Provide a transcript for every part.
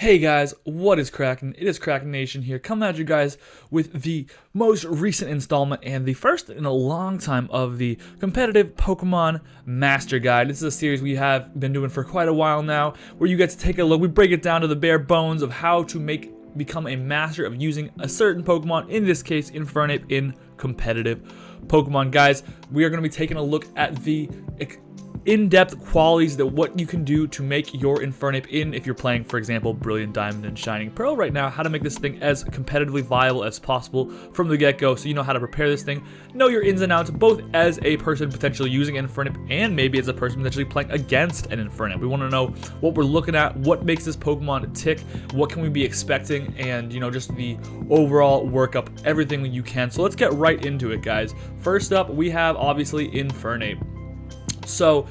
Hey guys, what is cracking? It is Krakenation here, coming at you guys with the most recent installment and the first in a long time of the competitive Pokemon Master Guide. This is a series we have been doing for quite a while now, where you get to take a look. We break it down to the bare bones of how to become a master of using a certain Pokemon, in this case Infernape, in competitive Pokemon. Guys, we are going to be taking a look at the in-depth qualities that what you can do to make your Infernape if you're playing, for example, Brilliant Diamond and Shining Pearl right now, how to make this thing as competitively viable as possible from the get-go, so you know how to prepare this thing, know your ins and outs, both as a person potentially using Infernape and maybe as a person potentially playing against an Infernape. We want to know what we're looking at, what makes this Pokemon tick, what can we be expecting, and just the overall workup, everything you can. So let's get right into it, guys. First up, we have obviously Infernape. So,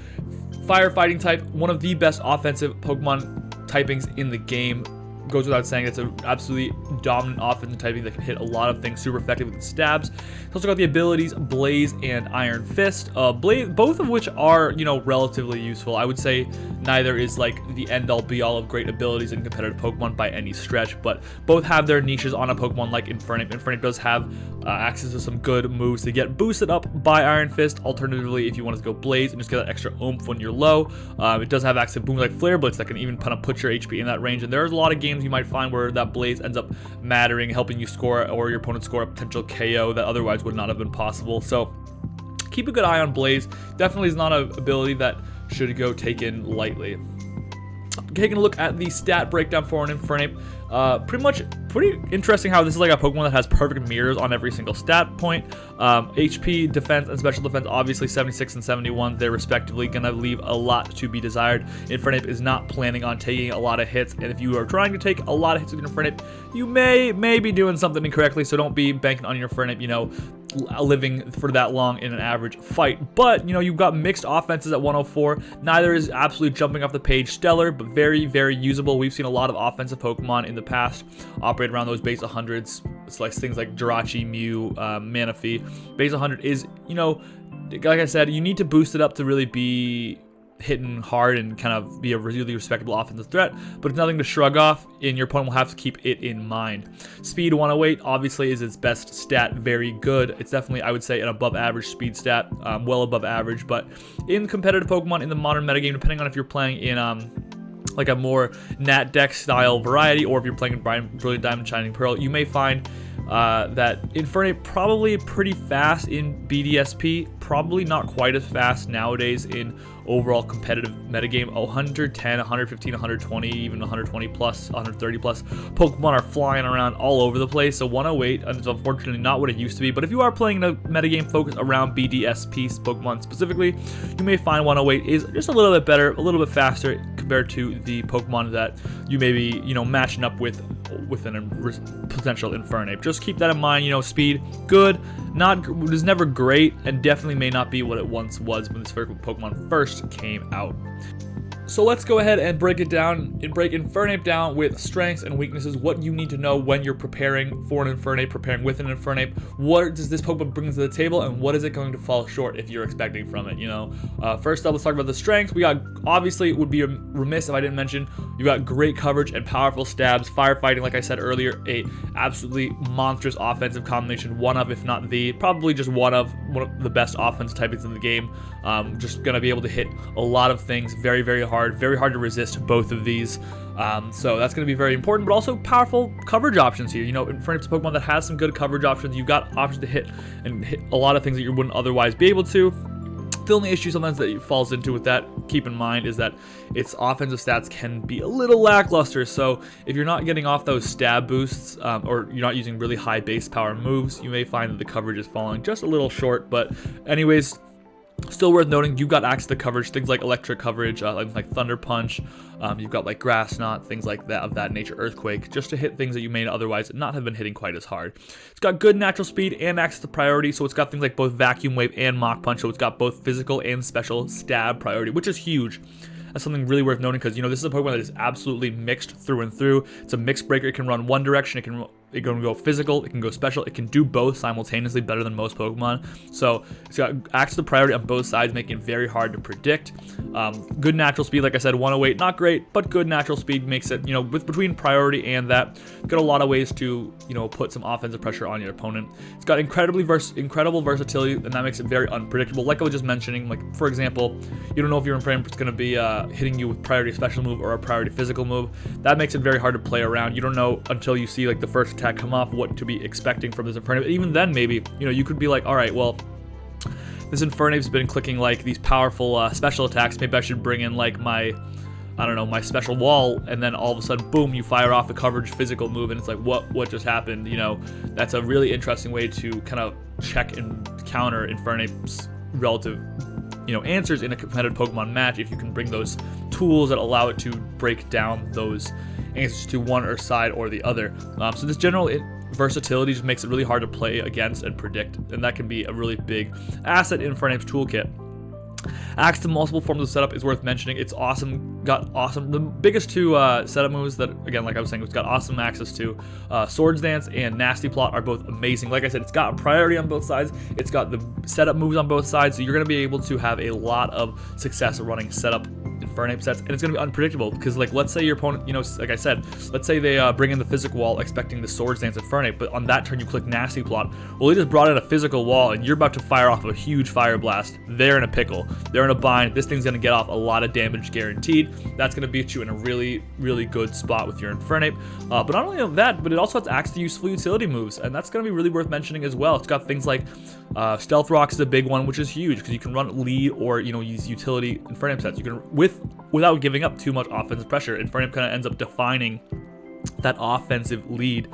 firefighting type, one of the best offensive Pokemon typings in the game. Goes without saying, it's an absolutely dominant offensive typing that can hit a lot of things super effective with its stabs. It's also got the abilities Blaze and Iron Fist, both of which are, relatively useful. I would say neither is like the end-all be-all of great abilities in competitive Pokemon by any stretch, but both have their niches on a Pokemon like Infernape. Infernape does have access to some good moves to get boosted up by Iron Fist. Alternatively, if you want to go Blaze and just get that extra oomph when you're low, it does have access to booms like Flare Blitz that can even kind of put your HP in that range. And there's a lot of games you might find where that Blaze ends up mattering, helping you score or your opponent score a potential KO that otherwise would not have been possible. So keep a good eye on Blaze. Definitely is not an ability that should go taken lightly. Taking a look at the stat breakdown for an Infernape, pretty interesting how this is like a Pokemon that has perfect mirrors on every single stat point. HP, defense, and special defense, obviously 76 and 71, they're respectively going to leave a lot to be desired. Infernape is not planning on taking a lot of hits, and if you are trying to take a lot of hits with Infernape, you may be doing something incorrectly, so don't be banking on your Infernape, living for that long in an average fight. But you've got mixed offenses at 104. Neither is absolutely jumping off the page stellar, but very, very usable. We've seen a lot of offensive Pokemon in the past operate around those base 100s. It's like things like Jirachi, Mew, Manaphy. Base 100 is, like I said, you need to boost it up to really be hitting hard and kind of be a really respectable offensive threat, but it's nothing to shrug off, and your opponent will have to keep it in mind. Speed 108 obviously is its best stat, very good. It's definitely, I would say, an above average speed stat, well above average, but in competitive Pokemon in the modern metagame, depending on if you're playing in like a more Nat Dex style variety, or if you're playing in Brilliant Diamond, Shining Pearl, you may find that Infernape probably pretty fast in BDSP, probably not quite as fast nowadays in overall competitive metagame. 110, 115, 120, even 120 plus, 130 plus Pokemon are flying around all over the place, so 108 is unfortunately not what it used to be. But if you are playing a metagame focused around BDSP Pokemon specifically, you may find 108 is just a little bit better, a little bit faster compared to the Pokemon that you may be, matching up with an potential Infernape. Just keep that in mind. Speed, good, it was never great, and definitely may not be what it once was when this Pokemon first came out. So let's go ahead and break Infernape down with strengths and weaknesses, what you need to know when you're preparing for an Infernape, preparing with an Infernape. What does this Pokemon bring to the table, and what is it going to fall short if you're expecting from it, First up, let's talk about the strengths. We got, obviously, it would be remiss if I didn't mention, you got great coverage and powerful stabs. Firefighting, like I said earlier, a absolutely monstrous offensive combination, one of, if not the, probably just one of the best offensive typings in the game. Just going to be able to hit a lot of things very, very hard to resist both of these. So that's going to be very important, but also powerful coverage options here. Infernape's a Pokemon that has some good coverage options. You've got options to hit a lot of things that you wouldn't otherwise be able to. The only issue sometimes that it falls into with that, keep in mind, is that its offensive stats can be a little lackluster. So if you're not getting off those stab boosts, or you're not using really high base power moves, you may find that the coverage is falling just a little short. But anyways, still worth noting, you've got access to coverage, things like electric coverage, like Thunder Punch. You've got like Grass Knot, things like that of that nature, Earthquake, just to hit things that you may otherwise not have been hitting quite as hard. It's got good natural speed and access to priority, so it's got things like both Vacuum Wave and Mach Punch, so it's got both physical and special stab priority, which is huge. That's something really worth noting, because this is a Pokemon that is absolutely mixed through and through. It's a mixed breaker. It can run one direction, it can can go physical, it can go special, it can do both simultaneously better than most Pokemon. So it's got access to priority on both sides, making it very hard to predict. Good natural speed, like I said, 108, not great, but good natural speed makes it, with between priority and that, got a lot of ways to, put some offensive pressure on your opponent. It's got incredible versatility, and that makes it very unpredictable. Like I was just mentioning, like for example, you don't know if your Infernape is going to be hitting you with priority special move or a priority physical move. That makes it very hard to play around. You don't know until you see like the first attack come off what to be expecting from this Infernape. Even then, maybe you could be like, all right, well, this Infernape's been clicking like these powerful special attacks. Maybe I should bring in like my special wall, and then all of a sudden, boom, you fire off a coverage physical move, and it's like, what just happened? That's a really interesting way to kind of check and counter Infernape's relative answers in a competitive Pokemon match if you can bring those tools that allow it to break down those answers to one or side or the other. So this general versatility just makes it really hard to play against and predict, and that can be a really big asset in Infernape's toolkit. Access to multiple forms of setup is worth mentioning. It's awesome. The biggest two setup moves that, again, like I was saying, it's got awesome access to. Swords Dance and Nasty Plot are both amazing. Like I said, it's got priority on both sides. It's got the setup moves on both sides, so you're going to be able to have a lot of success running setup Infernape sets, and it's going to be unpredictable because, like, let's say your opponent, like I said, let's say they bring in the physical wall expecting the Swords Dance Infernape, but on that turn you click Nasty Plot. Well, they just brought in a physical wall, and you're about to fire off a huge fire blast. They're in a pickle. They're in a bind. This thing's going to get off a lot of damage guaranteed. That's going to beat you in a really, really good spot with your Infernape. But not only that, but it also has access to useful utility moves, and that's going to be really worth mentioning as well. It's got things like Stealth Rock is a big one, which is huge because you can run lead or use utility Infernape sets. You can without giving up too much offensive pressure. Infernape kind of ends up defining that offensive lead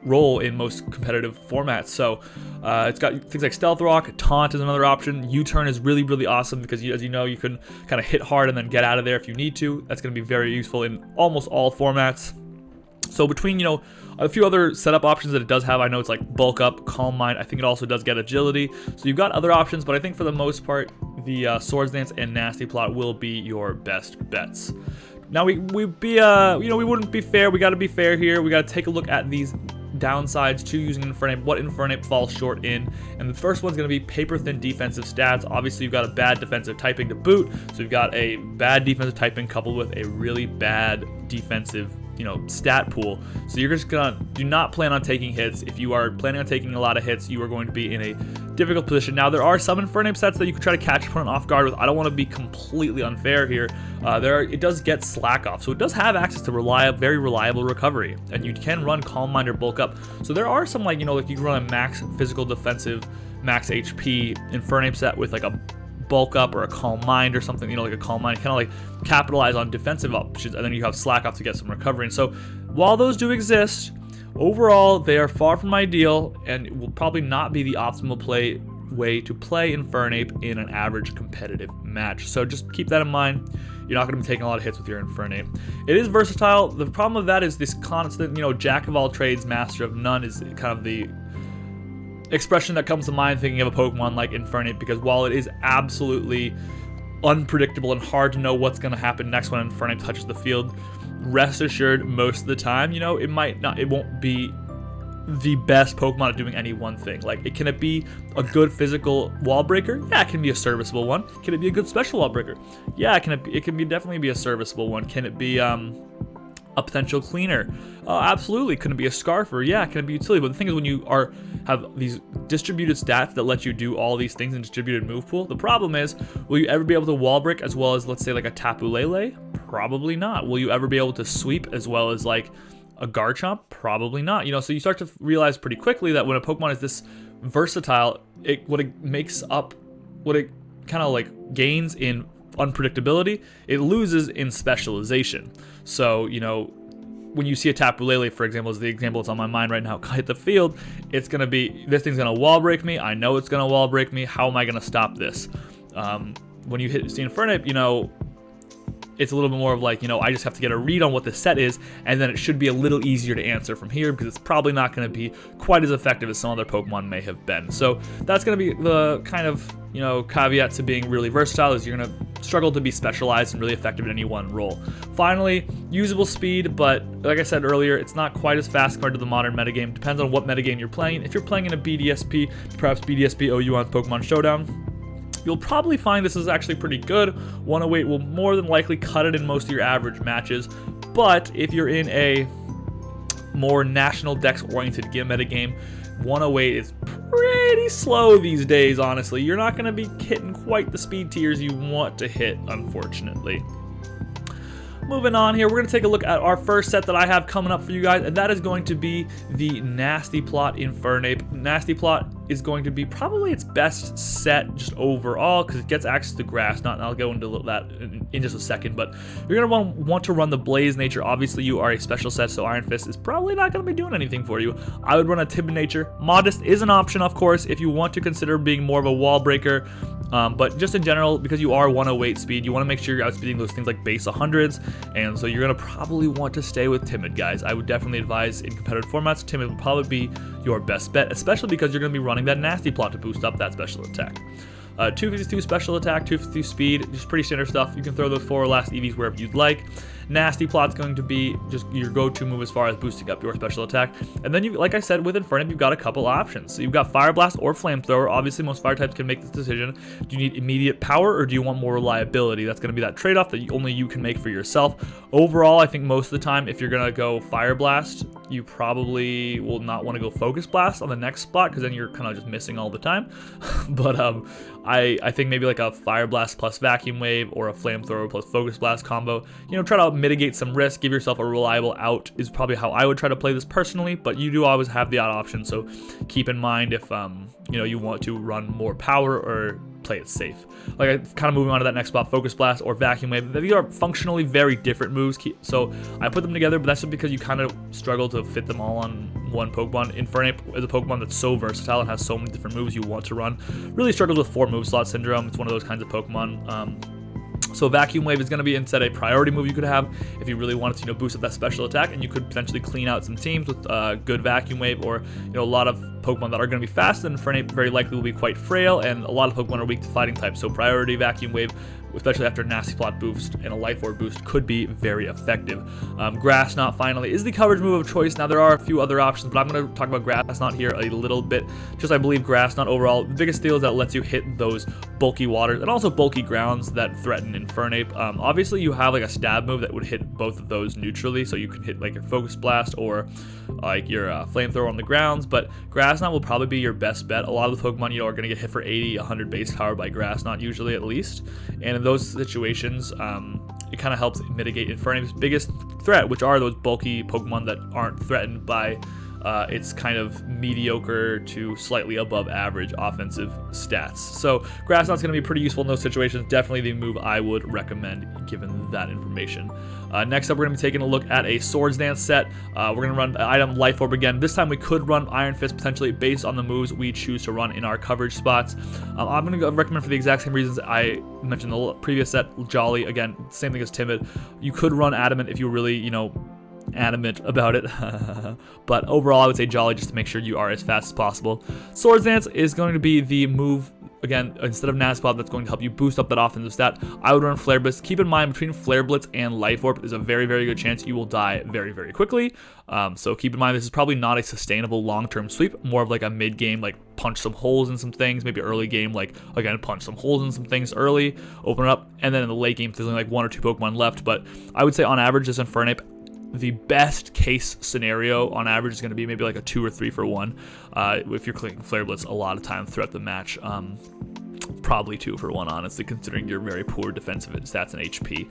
role in most competitive formats. So it's got things like Stealth Rock, Taunt is another option. U-Turn is really, really awesome because as you know, you can kind of hit hard and then get out of there if you need to. That's going to be very useful in almost all formats. So between, a few other setup options that it does have, I know it's like Bulk Up, Calm Mind. I think it also does get Agility. So you've got other options, but I think for the most part, the Swords Dance and Nasty Plot will be your best bets. Now we wouldn't be fair. We got to be fair here. We got to take a look at these downsides to using Infernape, what Infernape falls short in, and the first one's going to be paper thin defensive stats. Obviously, you've got a bad defensive typing to boot, so you've got a bad defensive typing coupled with a really bad defensive stat pool. So you're just do not plan on taking hits. If you are planning on taking a lot of hits, you are going to be in a difficult position. Now, there are some Infernape sets that you could try to catch your opponent off guard with. I don't want to be completely unfair here. It does get Slack Off, so it does have access to very reliable recovery, and you can run Calm Mind or Bulk Up. So there are some like you can run a max physical defensive, max HP Infernape set with like a Bulk Up or a Calm Mind or something, like a Calm Mind, kind of like capitalize on defensive options, and then you have Slack Off to get some recovery. And so while those do exist, overall they are far from ideal and will probably not be the optimal way to play Infernape in an average competitive match. So just keep that in mind. You're not going to be taking a lot of hits with your Infernape. It is versatile. The problem with that is this constant, jack of all trades, master of none is kind of the expression that comes to mind thinking of a Pokemon like Infernape, because while it is absolutely unpredictable and hard to know what's going to happen next when Infernape touches the field, rest assured most of the time, it won't be the best Pokemon at doing any one thing. Like, can it be a good physical wall breaker? Yeah, it can be a serviceable one. Can it be a good special wall breaker? Yeah, it can definitely be a serviceable one. Can it be a potential cleaner? Absolutely. Can it be a scarfer? Yeah. Can it be utility? But the thing is, when you have these distributed stats that let you do all these things in distributed move pool, the problem is, will you ever be able to wall break as well as, let's say, like a Tapu Lele? Probably not. Will you ever be able to sweep as well as like a Garchomp? Probably not. So you start to realize pretty quickly that when a Pokemon is this versatile, what it kind of like gains in unpredictability, it loses in specialization. So, when you see a Tapu Lele, for example, is the example that's on my mind right now, hit the field, it's going to be, this thing's going to wall break me. I know it's going to wall break me. How am I going to stop this? When you see Infernape, it's a little bit more of like, I just have to get a read on what the set is, and then it should be a little easier to answer from here because it's probably not going to be quite as effective as some other Pokemon may have been. So that's going to be the kind of, caveat to being really versatile, is you're going to struggle to be specialized and really effective in any one role. Finally, usable speed, but like I said earlier, it's not quite as fast compared to the modern metagame. Depends on what metagame you're playing. If you're playing in a BDSP, perhaps BDSP OU on Pokemon Showdown, you'll probably find this is actually pretty good. 108 will more than likely cut it in most of your average matches, but if you're in a more national dex-oriented metagame, 108 is pretty slow these days, honestly. You're not going to be hitting quite the speed tiers you want to hit, unfortunately. Moving on here, we're going to take a look at our first set that I have coming up for you guys, and that is going to be the Nasty Plot Infernape. Nasty Plot is going to be probably its best set just overall because it gets access to grass. I'll go into that in just a second, but you're going to want to run the Blaze Nature. Obviously, you are a special set, so Iron Fist is probably not going to be doing anything for you. I would run a Timid Nature. Modest is an option, of course, if you want to consider being more of a wall breaker. But just in general, because you are 108 speed, you want to make sure you're outspeeding those things like base 100s, and so you're going to probably want to stay with Timid, guys. I would definitely advise in competitive formats, Timid would probably be your best bet, especially because you're going to be running that Nasty Plot to boost up that special attack. 252 special attack, 252 speed, just pretty standard stuff. You can throw those 4 last EVs wherever you'd like. Nasty Plot's going to be just your go-to move as far as boosting up your special attack. And then, like I said, with Infernape, you've got a couple options. So you've got Fire Blast or Flamethrower. Obviously, most fire types can make this decision. Do you need immediate power or do you want more reliability? That's going to be that trade-off that only you can make for yourself. Overall, I think most of the time, if you're going to go Fire Blast, you probably will not want to go Focus Blast on the next spot because then you're kind of just missing all the time. But I think maybe like a Fire Blast plus Vacuum Wave or a Flamethrower plus Focus Blast combo. You know, try to mitigate some risk, give yourself a reliable out is probably how I would try to play this personally, but you do always have the out option, so keep in mind if you know, you want to run more power or play it safe. Like, kind of moving on to that next spot, Focus Blast or Vacuum Wave. These are functionally very different moves, so I put them together, but that's just because you kind of struggle to fit them all on one Pokemon. Infernape is a Pokemon that's so versatile and has so many different moves you want to run. Really struggles with 4 move slot syndrome. It's one of those kinds of Pokemon. So Vacuum Wave is going to be instead a priority move you could have if you really wanted to, boost up that special attack, and you could potentially clean out some teams with good Vacuum Wave, or a lot of Pokemon that are going to be fast, and Infernape very likely will be quite frail, and a lot of Pokemon are weak to fighting types. So priority Vacuum Wave, especially after a Nasty Plot boost and a Life Orb boost, could be very effective. Grass Knot finally is the coverage move of choice. Now there are a few other options, but I'm going to talk about Grass Knot here a little bit. Just I believe Grass Knot overall, the biggest deal is that it lets you hit those bulky waters and also bulky grounds that threaten Infernape. Obviously you have like a stab move that would hit both of those neutrally, so you can hit like your Focus Blast or like your Flamethrower on the grounds, but Grass Knot will probably be your best bet. A lot of the Pokemon are going to get hit for 80, 100 base power by Grass Knot usually, at least, and in those situations, it kind of helps mitigate Infernape's biggest threat, which are those bulky Pokemon that aren't threatened by its kind of mediocre to slightly above average offensive stats. So Grass Knot's going to be pretty useful in those situations. Definitely the move I would recommend given that information. Next up, we're going to be taking a look at a Swords Dance set. We're going to run item Life Orb again. This time we could run Iron Fist potentially based on the moves we choose to run in our coverage spots. I'm going to recommend for the exact same reasons I mentioned in the previous set. Jolly, again, same thing as Timid. You could run Adamant if you really, adamant about it. But overall, I would say Jolly just to make sure you are as fast as possible. Swords Dance is going to be the move, again, instead of Nasty Plot, that's going to help you boost up that offensive stat. I would run Flare Blitz. Keep in mind, between Flare Blitz and Life Orb, there's a very, very good chance you will die very, very quickly. So keep in mind, this is probably not a sustainable long-term sweep, more of like a mid-game, like punch some holes in some things, maybe early game, like, again, punch some holes in some things early, open it up, and then in the late game, there's only like 1 or 2 Pokemon left. But I would say on average, this Infernape, the best case scenario on average is going to be maybe like a 2 or 3 for 1. If you're clicking Flare Blitz a lot of time throughout the match, probably 2 for 1, honestly, considering your very poor defensive stats and HP.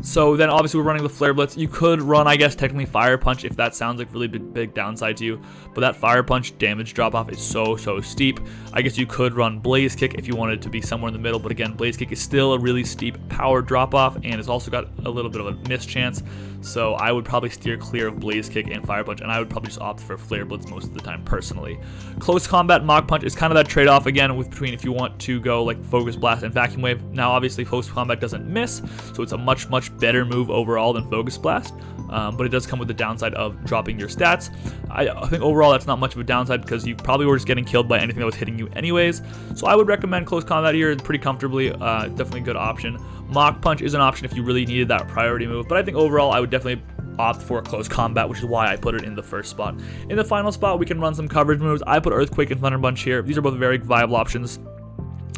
So then obviously we're running the Flare Blitz. You could run, I guess, technically Fire Punch if that sounds like really big downside to you, but that Fire Punch damage drop off is so steep. I guess you could run Blaze Kick if you wanted to be somewhere in the middle, but again, Blaze Kick is still a really steep power drop off, and it's also got a little bit of a miss chance. So I would probably steer clear of Blaze Kick and Fire Punch, and I would probably just opt for Flare Blitz most of the time personally. Close Combat Mach Punch is kind of that trade-off again between if you want to go like Focus Blast and Vacuum Wave. Now obviously Close Combat doesn't miss, so it's a much better move overall than Focus Blast, but it does come with the downside of dropping your stats. I think overall that's not much of a downside because you probably were just getting killed by anything that was hitting you anyways. So I would recommend Close Combat here pretty comfortably. Definitely a good option. Mach Punch is an option if you really needed that priority move, but I think overall I would definitely opt for Close Combat, which is why I put it in the first spot. In the final spot, we can run some coverage moves. I put Earthquake and Thunder Punch here. These are both very viable options.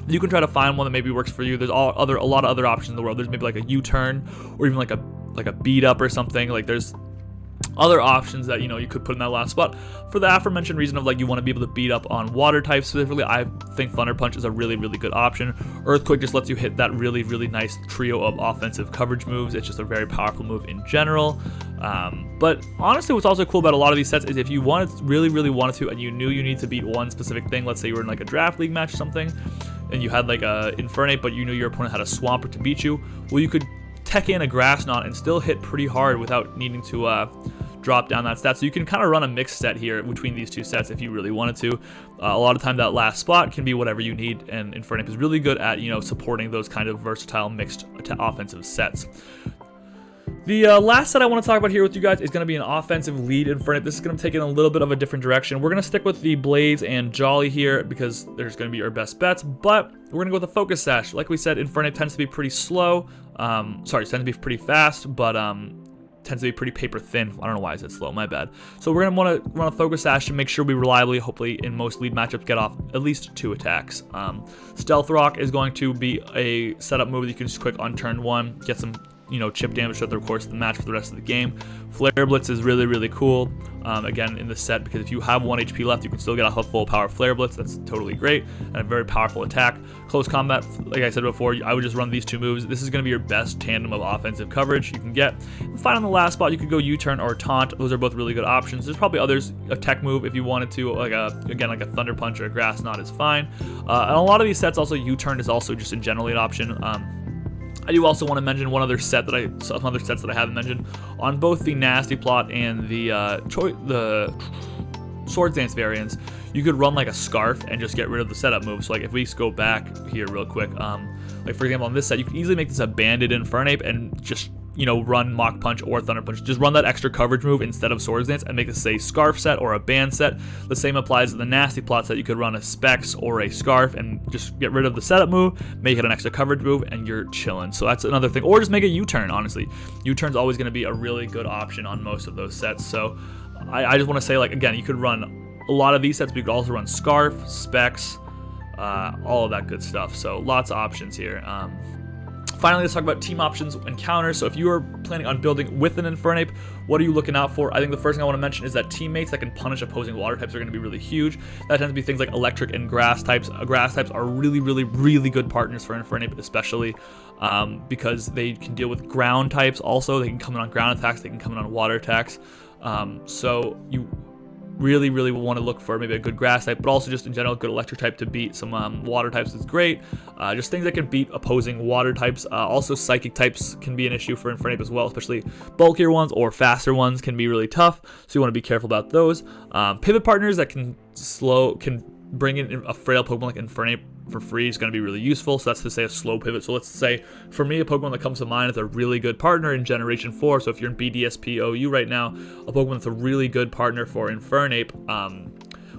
You can try to find one that maybe works for you. There's a lot of other options in the world. There's maybe like a U-turn or even like a beat up or something. Like there's other options that you could put in that last spot. For the aforementioned reason of like you want to be able to beat up on water types specifically, I think Thunder Punch is a really good option. Earthquake just lets you hit that really nice trio of offensive coverage moves. It's just a very powerful move in general. But honestly, what's also cool about a lot of these sets is if you really wanted to, and you knew you need to beat one specific thing, let's say you were in like a draft league match or something, and you had like a Infernape, but you knew your opponent had a Swampert to beat you, well, you could tech in a Grass Knot and still hit pretty hard without needing to drop down that stat. So you can kind of run a mixed set here between these two sets if you really wanted to. A lot of time that last spot can be whatever you need, and Infernape is really good at supporting those kind of versatile mixed offensive sets. The last set I want to talk about here with you guys is going to be an offensive lead Infernape. This is going to take it in a little bit of a different direction. We're going to stick with the Blades and Jolly here because there's going to be our best bets, but we're going to go with a Focus Sash. Like we said, Infernape tends to be pretty slow. Tends to be pretty fast, but tends to be pretty paper thin. I don't know why I said slow, my bad. So we're going to want to run a Focus Sash to make sure we reliably, hopefully in most lead matchups, get off at least 2 attacks. Stealth Rock is going to be a setup move that you can just quick on turn 1, get some chip damage throughout the course of the match for the rest of the game. Flare Blitz is really cool, again, in this set, because if you have 1 HP left, you can still get off a full power Flare Blitz. That's totally great, and a very powerful attack. Close Combat, like I said before, I would just run these 2 moves. This is going to be your best tandem of offensive coverage you can get. And finally, on the last spot, you could go U-turn or Taunt. Those are both really good options. There's probably others, a tech move if you wanted to, like a Thunder Punch or a Grass Knot is fine. And a lot of these sets also, U-turn is also just in generally an option. I do also want to mention some other sets that I haven't mentioned. On both the Nasty Plot and the Swords Dance variants, you could run like a Scarf and just get rid of the setup moves. So like if we just go back here real quick, like for example on this set, you can easily make this a Banded Infernape and just run Mach Punch or Thunder Punch. Just run that extra coverage move instead of Swords Dance and make this a Scarf set or a Band set. The same applies to the Nasty Plot set. You could run a Specs or a Scarf and just get rid of the setup move, make it an extra coverage move, and you're chilling. So that's another thing. Or just make a U-turn, honestly. U-turn's always going to be a really good option on most of those sets. So I just want to say, like, again, you could run a lot of these sets, but you could also run Scarf, Specs, all of that good stuff. So lots of options here. Finally, let's talk about team options and counters. So if you are planning on building with an Infernape, what are you looking out for? I think the first thing I want to mention is that teammates that can punish opposing water types are going to be really huge. That tends to be things like electric and grass types. Grass types are really good partners for Infernape, especially because they can deal with ground types also. They can come in on ground attacks, they can come in on water attacks. So you really want to look for maybe a good grass type, but also just in general good electric type to beat some water types is great. Just things that can beat opposing water types. Also psychic types can be an issue for Infernape as well, especially bulkier ones or faster ones can be really tough, so you want to be careful about those. Pivot partners that can bring in a frail Pokemon like Infernape for free is going to be really useful. So that's to say a slow pivot. So let's say for me, a Pokemon that comes to mind is a really good partner in Generation 4. So if you're in BDSP OU right now, a Pokemon that's a really good partner for Infernape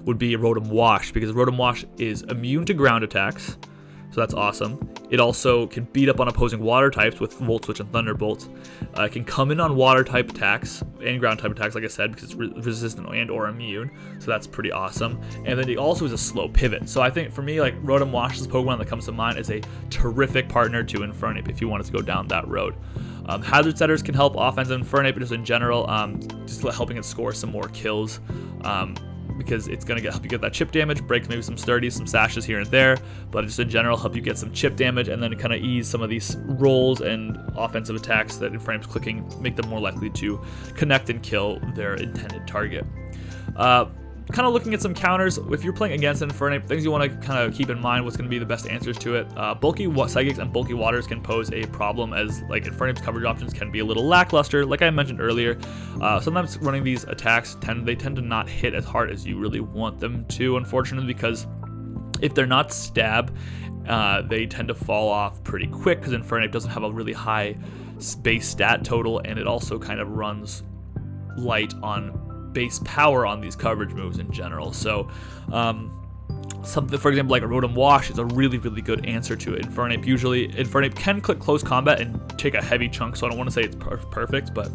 would be Rotom Wash, because Rotom Wash is immune to ground attacks. So that's awesome. It also can beat up on opposing water types with Volt Switch and Thunderbolt. It can come in on water type attacks and ground type attacks, like I said, because it's resistant and or immune. So that's pretty awesome. And then it also is a slow pivot. So I think for me, like Rotom Wash is a Pokemon that comes to mind as a terrific partner to Infernape if you wanted to go down that road. Hazard Setters can help offensive Infernape, just in general, just helping it score some more kills. Because it's going to help you get that chip damage, break maybe some sturdies, some sashes here and there, but just in general help you get some chip damage and then kind of ease some of these rolls and offensive attacks that Infernape's clicking, make them more likely to connect and kill their intended target. kind of looking at some counters, if you're playing against Infernape, things you want to kind of keep in mind, what's going to be the best answers to it. Bulky Psychics and bulky Waters can pose a problem, as like Infernape's coverage options can be a little lackluster, like I mentioned earlier. Sometimes running these attacks tend to not hit as hard as you really want them to, unfortunately, because if they're not stab, they tend to fall off pretty quick, because Infernape doesn't have a really high base stat total, and it also kind of runs light on base power on these coverage moves in general. So something, for example, like a Rotom Wash is a really good answer to it. Infernape can click close combat and take a heavy chunk, so I don't want to say it's perfect, but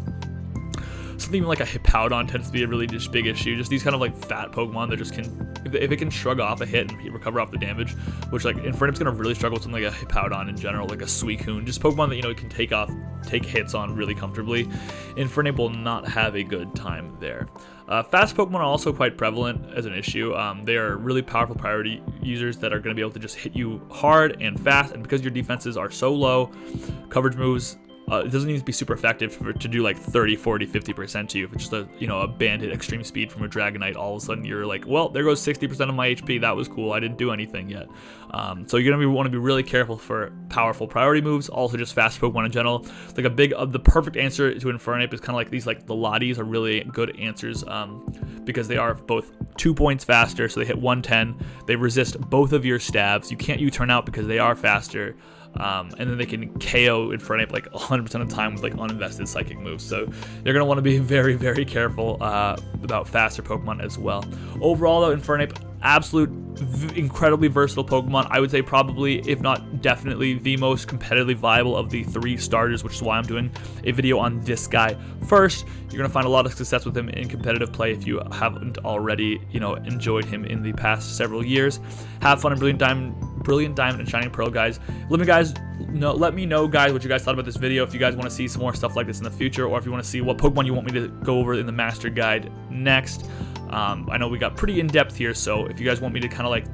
something like a Hippowdon tends to be a really just big issue. Just these kind of like fat Pokemon that just can, if it can shrug off a hit and recover off the damage, which like Infernape's gonna really struggle with something like a Hippowdon in general, like a Suicune, just Pokemon that, you know, can take hits on really comfortably. Infernape will not have a good time there. Fast Pokemon are also quite prevalent as an issue. They are really powerful priority users that are going to be able to just hit you hard and fast, and because your defenses are so low, coverage moves, it doesn't need to be super effective to do like 30, 40, 50% to you. If it's just a bandit extreme speed from a Dragonite, all of a sudden you're like, well, there goes 60% of my HP. That was cool. I didn't do anything yet. So you're gonna want to be really careful for powerful priority moves. Also, just fast Pokemon in general. Like the perfect answer to Infernape is kind of like these, like the Lotties are really good answers because they are both 2 points faster. So they hit 110. They resist both of your stabs. You can't U-turn out because they are faster. And then they can KO Infernape like 100% of the time with like uninvested psychic moves. So you're going to want to be very careful about faster Pokemon as well. Overall though, Infernape, incredibly versatile Pokemon. I would say probably, if not definitely, the most competitively viable of the 3 starters, which is why I'm doing a video on this guy first. You're going to find a lot of success with him in competitive play if you haven't already, enjoyed him in the past several years. Have fun in Brilliant Diamond and Shining Pearl, guys. Let me know, guys, what you guys thought about this video. If you guys want to see some more stuff like this in the future, or if you want to see what Pokemon you want me to go over in the Master Guide next. I know we got pretty in-depth here, so if you guys want me to kind of like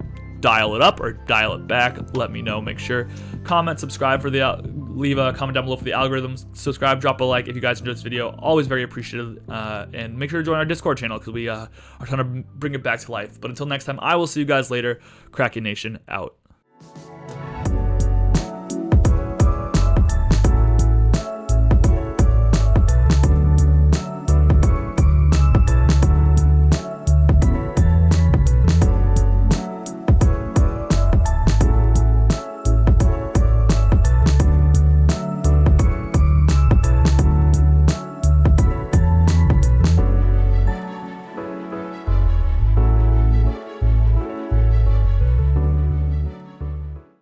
dial it up or dial it back, let me know. Make sure comment, subscribe leave a comment down below for the algorithms. Subscribe, drop a like if you guys enjoyed this video. Always very appreciative. And make sure to join our Discord channel because we are trying to bring it back to life. But until next time, I will see you guys later. Krakenation out.